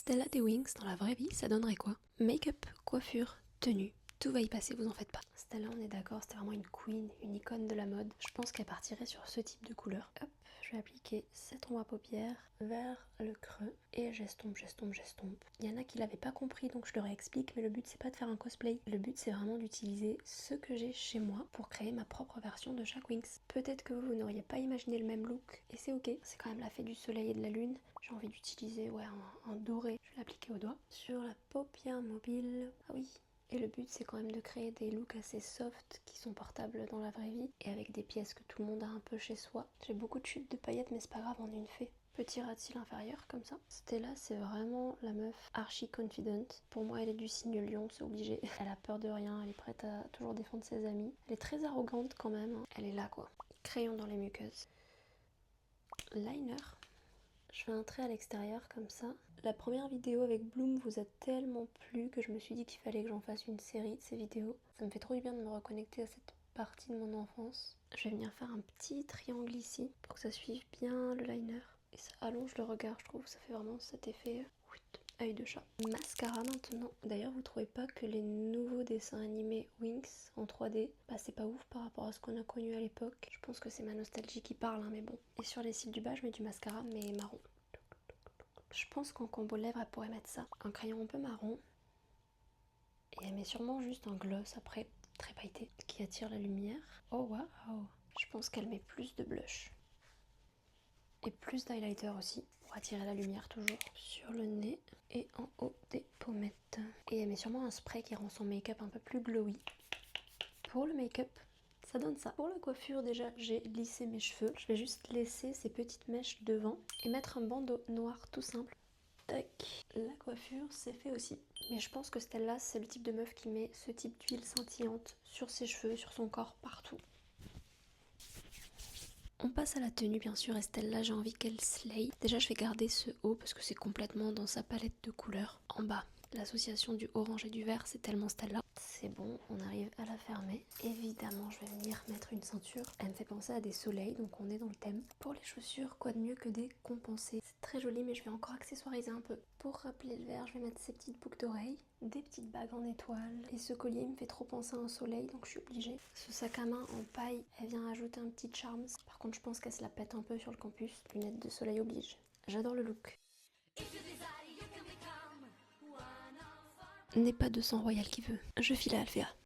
Stella des Wings dans la vraie vie, ça donnerait quoi? Make-up, coiffure, tenue, tout va y passer, vous en faites pas. Stella, on est d'accord, c'était vraiment une queen, une icône de la mode. Je pense qu'elle partirait sur ce type de couleur. Hop, je vais appliquer cette ombre à paupières vers le creux et j'estompe, j'estompe, j'estompe. Il y en a qui l'avaient pas compris, donc je leur explique, mais le but c'est pas de faire un cosplay. Le but c'est vraiment d'utiliser ce que j'ai chez moi pour créer ma propre version de chaque Wings. Peut-être que vous n'auriez pas imaginé le même look et c'est ok. C'est quand même la fée du soleil et de la lune. J'ai envie d'utiliser un doré. Je vais l'appliquer au doigt. Sur la paupière mobile. Ah oui. Et le but c'est quand même de créer des looks assez soft qui sont portables dans la vraie vie et avec des pièces que tout le monde a un peu chez soi. J'ai beaucoup de chutes de paillettes mais c'est pas grave, on est une fée. Petit ras de cils inférieur comme ça. Stella c'est vraiment la meuf archi confident. Pour moi elle est du signe lion, c'est obligé. Elle a peur de rien, elle est prête à toujours défendre ses amis. Elle est très arrogante quand même, hein. Elle est là quoi. Crayon dans les muqueuses. Liner. Je fais un trait à l'extérieur comme ça. La première vidéo avec Bloom vous a tellement plu que je me suis dit qu'il fallait que j'en fasse une série de ces vidéos. Ça me fait trop du bien de me reconnecter à cette partie de mon enfance. Je vais venir faire un petit triangle ici pour que ça suive bien le liner. Et ça allonge le regard, je trouve. Ça fait vraiment cet effet œil de chat. Mascara maintenant. D'ailleurs, vous trouvez pas que les nouveaux dessins animés Winx en 3D, bah c'est pas ouf par rapport à ce qu'on a connu à l'époque. Je pense que c'est ma nostalgie qui parle, hein, mais bon. Et sur les cils du bas, je mets du mascara, mais marron. Je pense qu'en combo lèvres, elle pourrait mettre ça. Un crayon un peu marron. Et elle met sûrement juste un gloss après, très pailleté, qui attire la lumière. Oh waouh! Je pense qu'elle met plus de blush. Et plus d'highlighter aussi, pour attirer la lumière toujours. Sur le nez et en haut des pommettes. Et elle met sûrement un spray qui rend son make-up un peu plus glowy. Pour le make-up, ça donne ça. Pour la coiffure, déjà, j'ai lissé mes cheveux. Je vais juste laisser ces petites mèches devant et mettre un bandeau noir tout simple. Tac. La coiffure, c'est fait aussi. Mais je pense que Stella, c'est le type de meuf qui met ce type d'huile scintillante sur ses cheveux, sur son corps, partout. On passe à la tenue bien sûr, et Stella, j'ai envie qu'elle slay. Déjà je vais garder ce haut parce que c'est complètement dans sa palette de couleurs. En bas, l'association du orange et du vert, c'est tellement Stella. C'est bon, on arrive à la fermer. Évidemment, je vais venir mettre une ceinture. Elle me fait penser à des soleils, donc on est dans le thème. Pour les chaussures, quoi de mieux que des compensés. C'est très joli, mais je vais encore accessoiriser un peu. Pour rappeler le vert, je vais mettre ces petites boucles d'oreilles, des petites bagues en étoile. Et ce collier me fait trop penser à un soleil, donc je suis obligée. Ce sac à main en paille, elle vient ajouter un petit charme. Par contre, je pense qu'elle se la pète un peu sur le campus. Lunettes de soleil oblige. J'adore le look. N'est pas de sang royal qui veut. Je file à Alphéa.